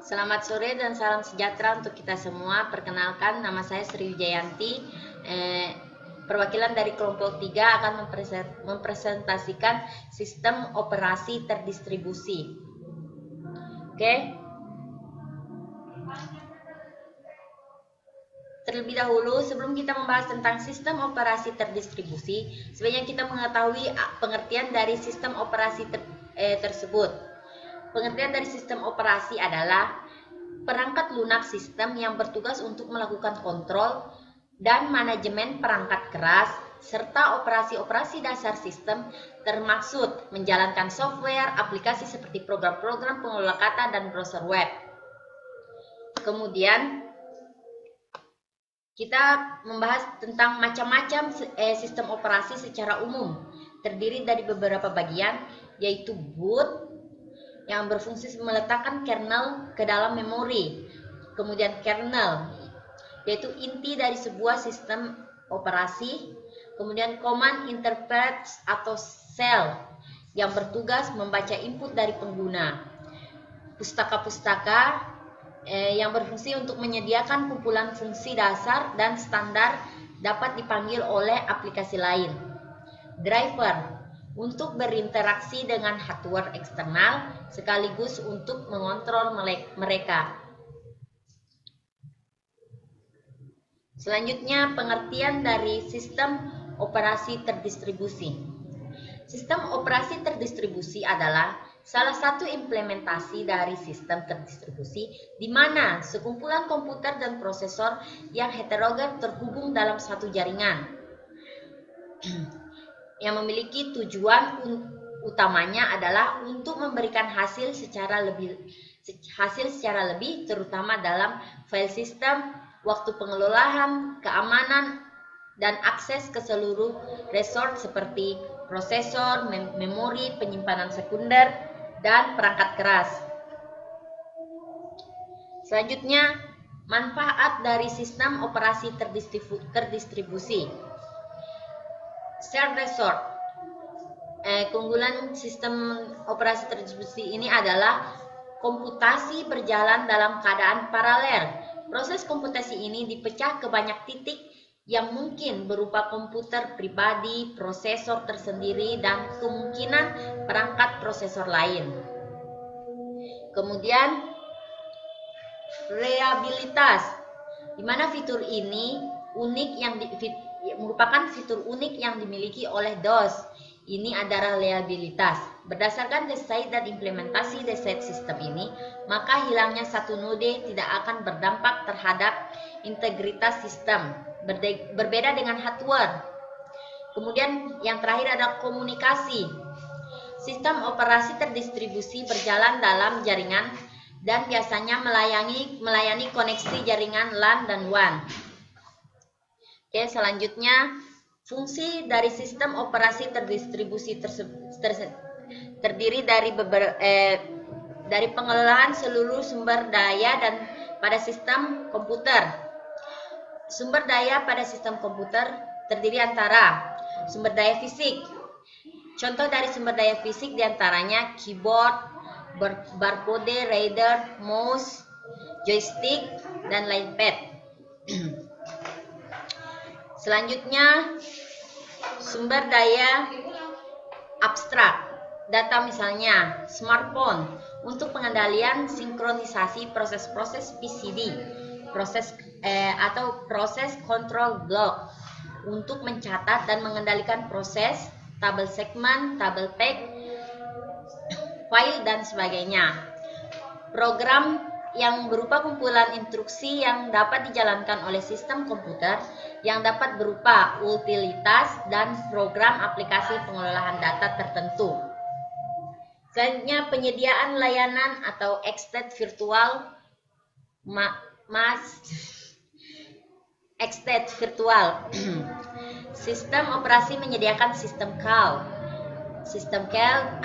Selamat sore dan salam sejahtera untuk kita semua. Perkenalkan, nama saya Sri Wijayanti. Perwakilan dari kelompok 3 akan mempresentasikan sistem operasi terdistribusi. Oke. Terlebih dahulu, sebelum kita membahas tentang sistem operasi terdistribusi, sebaiknya kita mengetahui pengertian dari sistem operasi tersebut. Pengertian dari sistem operasi adalah perangkat lunak sistem yang bertugas untuk melakukan kontrol dan manajemen perangkat keras serta operasi-operasi dasar sistem, termaksud menjalankan software, aplikasi seperti program-program pengelola kata dan browser web. Kemudian kita membahas tentang macam-macam sistem operasi secara umum, terdiri dari beberapa bagian, yaitu boot yang berfungsi meletakkan kernel ke dalam memori. Kemudian kernel, yaitu inti dari sebuah sistem operasi. Kemudian command interpret atau shell yang bertugas membaca input dari pengguna. Pustaka-pustaka yang berfungsi untuk menyediakan kumpulan fungsi dasar dan standar dapat dipanggil oleh aplikasi lain. Driver untuk berinteraksi dengan hardware eksternal sekaligus untuk mengontrol mereka. Selanjutnya, pengertian dari sistem operasi terdistribusi. Sistem operasi terdistribusi adalah salah satu implementasi dari sistem terdistribusi di mana sekumpulan komputer dan prosesor yang heterogen terhubung dalam satu jaringan yang memiliki tujuan utamanya adalah untuk memberikan hasil secara lebih terutama dalam file sistem, waktu pengelolaan, keamanan, dan akses ke seluruh resource seperti prosesor, memori, penyimpanan sekunder, dan perangkat keras. Selanjutnya, manfaat dari sistem operasi terdistribusi. Shared resource. Keunggulan sistem operasi terdistribusi ini adalah komputasi berjalan dalam keadaan paralel. Proses komputasi ini dipecah ke banyak titik yang mungkin berupa komputer pribadi, prosesor tersendiri, dan kemungkinan perangkat prosesor lain. Kemudian reliabilitas, di mana fitur ini merupakan fitur unik yang dimiliki oleh DOS. Ini adalah reliabilitas. Berdasarkan desain dan implementasi desain sistem ini, maka hilangnya satu node tidak akan berdampak terhadap integritas sistem. Berbeda dengan hardware. Kemudian yang terakhir ada komunikasi. Sistem operasi terdistribusi berjalan dalam jaringan dan biasanya melayani koneksi jaringan LAN dan WAN. Oke, selanjutnya fungsi dari sistem operasi terdistribusi terdiri dari pengelolaan seluruh sumber daya dan pada sistem komputer. Sumber daya pada sistem komputer terdiri antara sumber daya fisik. Contoh dari sumber daya fisik diantaranya keyboard, barcode reader, mouse, joystick, dan laypad. Selanjutnya, sumber daya abstrak. Data misalnya smartphone untuk pengendalian sinkronisasi proses-proses PCD, proses control block untuk mencatat dan mengendalikan proses, tabel segmen, tabel peg, file, dan sebagainya. Program yang berupa kumpulan instruksi yang dapat dijalankan oleh sistem komputer yang dapat berupa utilitas dan program aplikasi pengelolaan data tertentu. Selanjutnya, penyediaan layanan atau estate virtual. Estate virtual. Sistem operasi menyediakan sistem call. Sistem call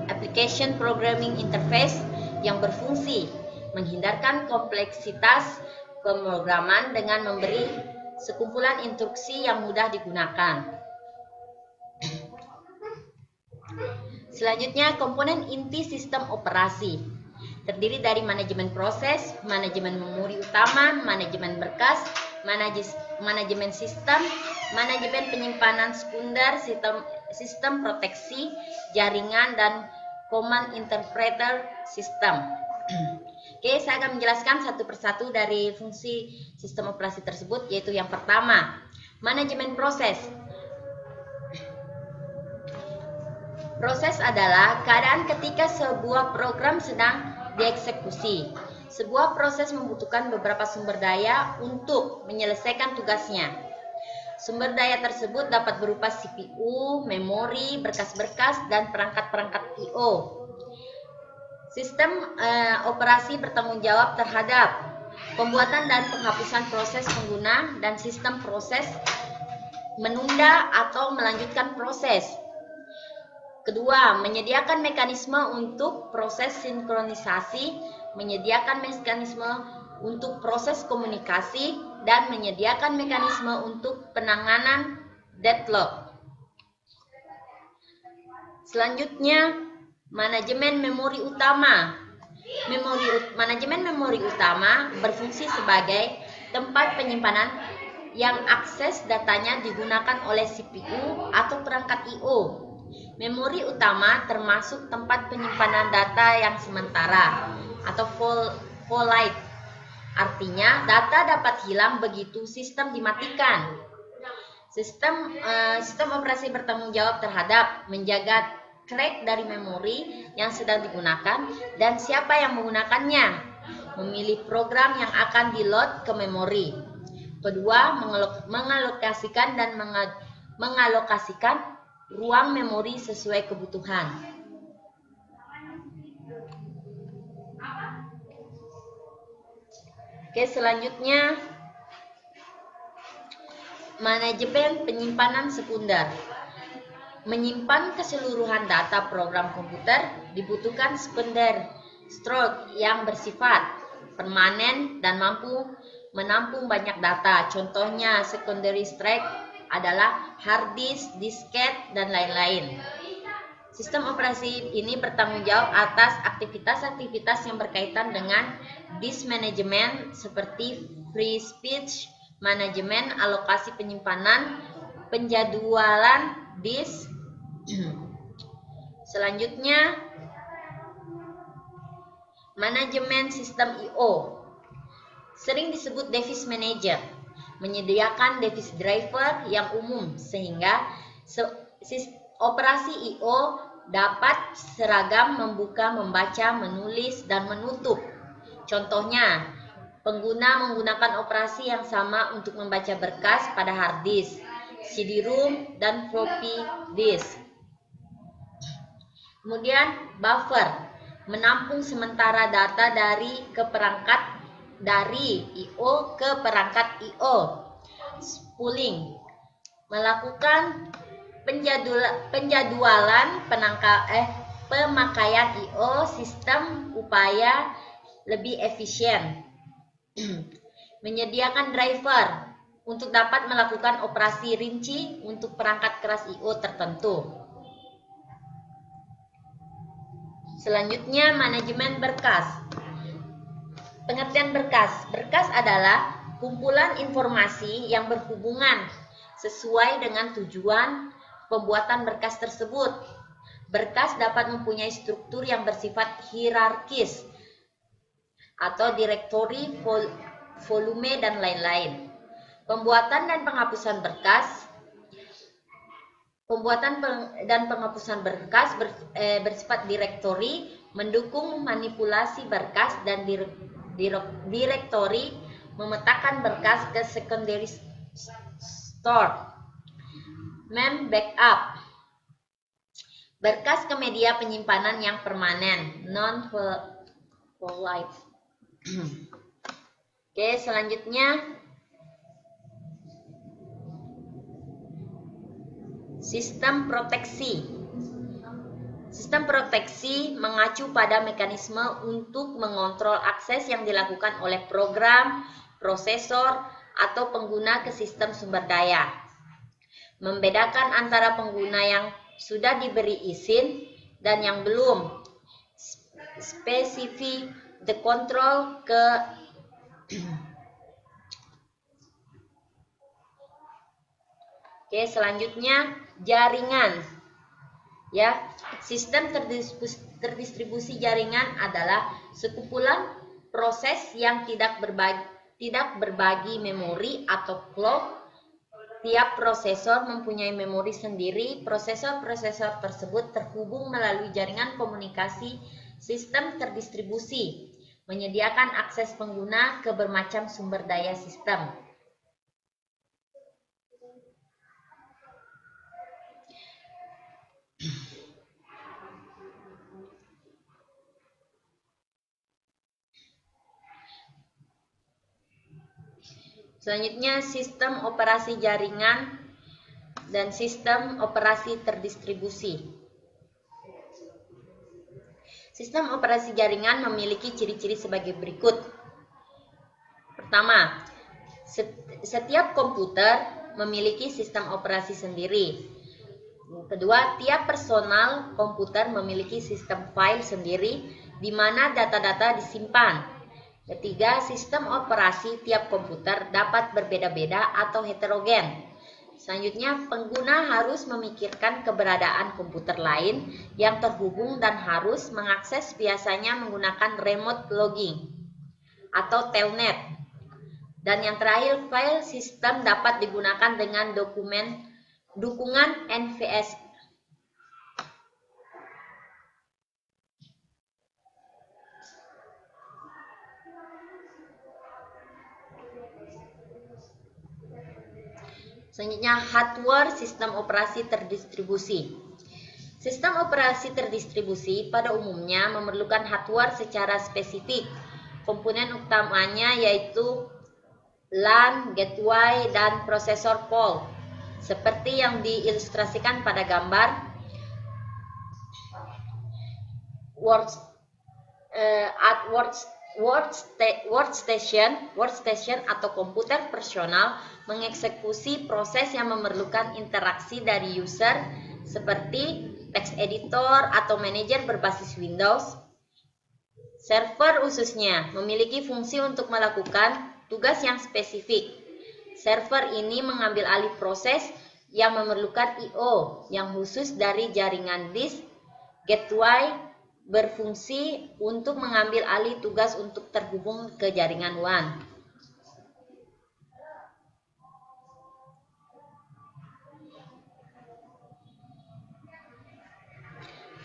application programming interface yang berfungsi menghindarkan kompleksitas pemrograman dengan memberi sekumpulan instruksi yang mudah digunakan. Selanjutnya, komponen inti sistem operasi. terdiri dari manajemen proses, manajemen memori utama, manajemen berkas, manajemen sistem, manajemen penyimpanan sekunder, sistem proteksi, jaringan, dan command interpreter system. Oke, saya akan menjelaskan satu persatu dari fungsi sistem operasi tersebut, yaitu yang pertama, manajemen proses. Proses adalah keadaan ketika sebuah program sedang dieksekusi. Sebuah proses membutuhkan beberapa sumber daya untuk menyelesaikan tugasnya. Sumber daya tersebut dapat berupa CPU, memori, berkas-berkas, dan perangkat-perangkat I/O. Sistem operasi bertanggung jawab terhadap pembuatan dan penghapusan proses pengguna dan sistem proses menunda atau melanjutkan proses. Kedua, menyediakan mekanisme untuk proses sinkronisasi, menyediakan mekanisme untuk proses komunikasi, dan menyediakan mekanisme untuk penanganan deadlock. Selanjutnya, manajemen memori utama. Manajemen memori utama berfungsi sebagai tempat penyimpanan yang akses datanya digunakan oleh CPU atau perangkat I/O. Memori utama termasuk tempat penyimpanan data yang sementara atau volatile. Artinya, data dapat hilang begitu sistem dimatikan. Sistem operasi bertanggung jawab terhadap menjaga track dari memori yang sedang digunakan dan siapa yang menggunakannya, memilih program yang akan di-load ke memori. Kedua, mengalokasikan dan mengalokasikan ruang memori sesuai kebutuhan. Oke, selanjutnya manajemen penyimpanan sekunder. Menyimpan keseluruhan data program komputer dibutuhkan sekunder storage yang bersifat permanen dan mampu menampung banyak data. Contohnya secondary storage adalah hard disk, disket, dan lain-lain. Sistem operasi ini bertanggung jawab atas aktivitas-aktivitas yang berkaitan dengan disk management seperti free space management, alokasi penyimpanan, penjadwalan disk. Selanjutnya, manajemen sistem I/O. Sering disebut device manager. Menyediakan device driver yang umum sehingga operasi I/O dapat seragam membuka, membaca, menulis, dan menutup. Contohnya, pengguna menggunakan operasi yang sama untuk membaca berkas pada hard disk, CD-ROM, dan floppy disk. Kemudian, buffer menampung sementara data dari I/O ke perangkat I/O. Spooling melakukan penjadwalan pemakaian I/O sistem upaya lebih efisien. Menyediakan driver untuk dapat melakukan operasi rinci untuk perangkat keras I/O tertentu. Selanjutnya, manajemen berkas. Pengertian berkas. Berkas adalah kumpulan informasi yang berhubungan sesuai dengan tujuan pembuatan berkas tersebut. Berkas dapat mempunyai struktur yang bersifat hierarkis atau direktori, volume, dan lain-lain. Pembuatan dan penghapusan berkas. Bersifat direktori, mendukung manipulasi berkas, dan direktori memetakan berkas ke secondary store. Backup. Berkas ke media penyimpanan yang permanen, non-volatile. Oke, selanjutnya sistem proteksi. Sistem proteksi mengacu pada mekanisme untuk mengontrol akses yang dilakukan oleh program, prosesor, atau pengguna ke sistem sumber daya. Membedakan antara pengguna yang sudah diberi izin dan yang belum. spesifik the control ke Oke, selanjutnya jaringan. Ya, sistem terdistribusi jaringan adalah sekumpulan proses yang tidak berbagi memori atau clock. Tiap prosesor mempunyai memori sendiri. Prosesor-prosesor tersebut terhubung melalui jaringan komunikasi sistem terdistribusi, menyediakan akses pengguna ke bermacam sumber daya sistem. Selanjutnya sistem operasi jaringan dan sistem operasi terdistribusi. Sistem operasi jaringan memiliki ciri-ciri sebagai berikut. Pertama, setiap komputer memiliki sistem operasi sendiri. Kedua, tiap personal komputer memiliki sistem file sendiri di mana data-data disimpan. Ketiga, sistem operasi tiap komputer dapat berbeda-beda atau heterogen. Selanjutnya, pengguna harus memikirkan keberadaan komputer lain yang terhubung dan harus mengakses biasanya menggunakan remote logging atau telnet. Dan yang terakhir, file sistem dapat digunakan dengan dukungan NVS. Selanjutnya, hardware sistem operasi terdistribusi. Sistem operasi terdistribusi pada umumnya memerlukan hardware secara spesifik. Komponen utamanya yaitu LAN, gateway, dan prosesor POL. Seperti yang diilustrasikan pada gambar workstation atau komputer personal mengeksekusi proses yang memerlukan interaksi dari user seperti text editor atau manajer berbasis Windows. Server khususnya memiliki fungsi untuk melakukan tugas yang spesifik. Server ini mengambil alih proses yang memerlukan I/O yang khusus dari jaringan disk. Gateway berfungsi untuk mengambil alih tugas untuk terhubung ke jaringan WAN.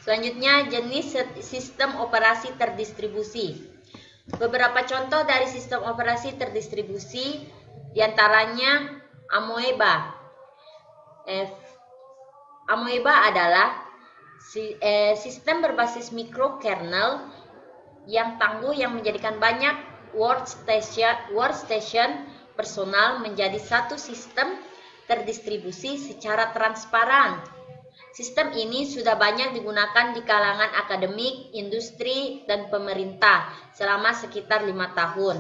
Selanjutnya, jenis sistem operasi terdistribusi. Beberapa contoh dari sistem operasi terdistribusi diantaranya Amoeba. Amoeba adalah sistem berbasis mikrokernel yang tangguh yang menjadikan banyak workstation personal menjadi satu sistem terdistribusi secara transparan. Sistem ini sudah banyak digunakan di kalangan akademik, industri, dan pemerintah selama sekitar 5 tahun.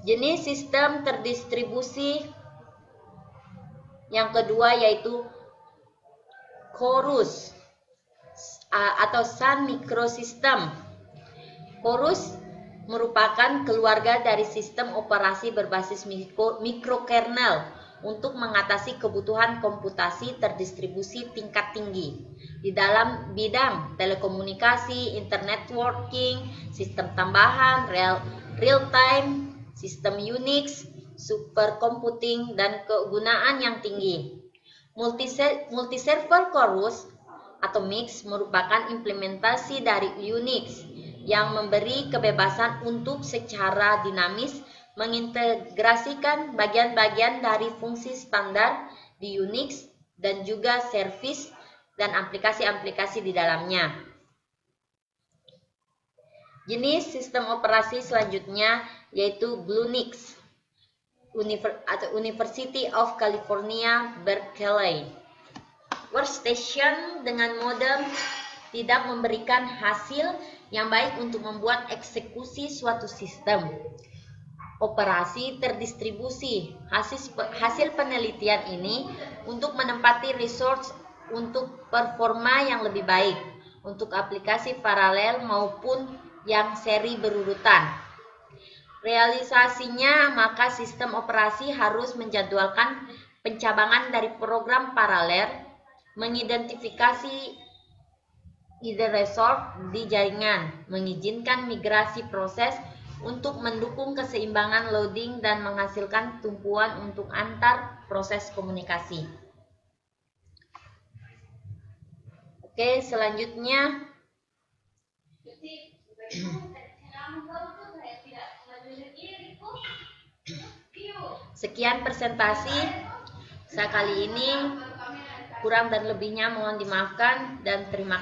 Jenis sistem terdistribusi yang kedua yaitu Chorus atau Sun Microsystem. Chorus merupakan keluarga dari sistem operasi berbasis mikrokernel untuk mengatasi kebutuhan komputasi terdistribusi tingkat tinggi di dalam bidang telekomunikasi, internet networking, sistem tambahan, real time, sistem Unix, supercomputing, dan kegunaan yang tinggi. Multi-server Chorus atau MIX merupakan implementasi dari Unix yang memberi kebebasan untuk secara dinamis mengintegrasikan bagian-bagian dari fungsi standar di Unix dan juga service dan aplikasi-aplikasi di dalamnya. Jenis sistem operasi selanjutnya yaitu Bluenix atau University of California, Berkeley. Workstation dengan modem tidak memberikan hasil yang baik untuk membuat eksekusi suatu sistem operasi terdistribusi. Hasil penelitian ini untuk menempati resource untuk performa yang lebih baik. untuk aplikasi paralel maupun yang seri berurutan. Realisasinya, maka sistem operasi harus menjadwalkan pencabangan dari program paralel, mengidentifikasi ide resolve di jaringan, mengizinkan migrasi proses untuk mendukung keseimbangan loading dan menghasilkan tumpuan untuk antar proses komunikasi. Oke, selanjutnya sekian presentasi saya kali ini, kurang dan lebihnya mohon dimaafkan dan terima kasih.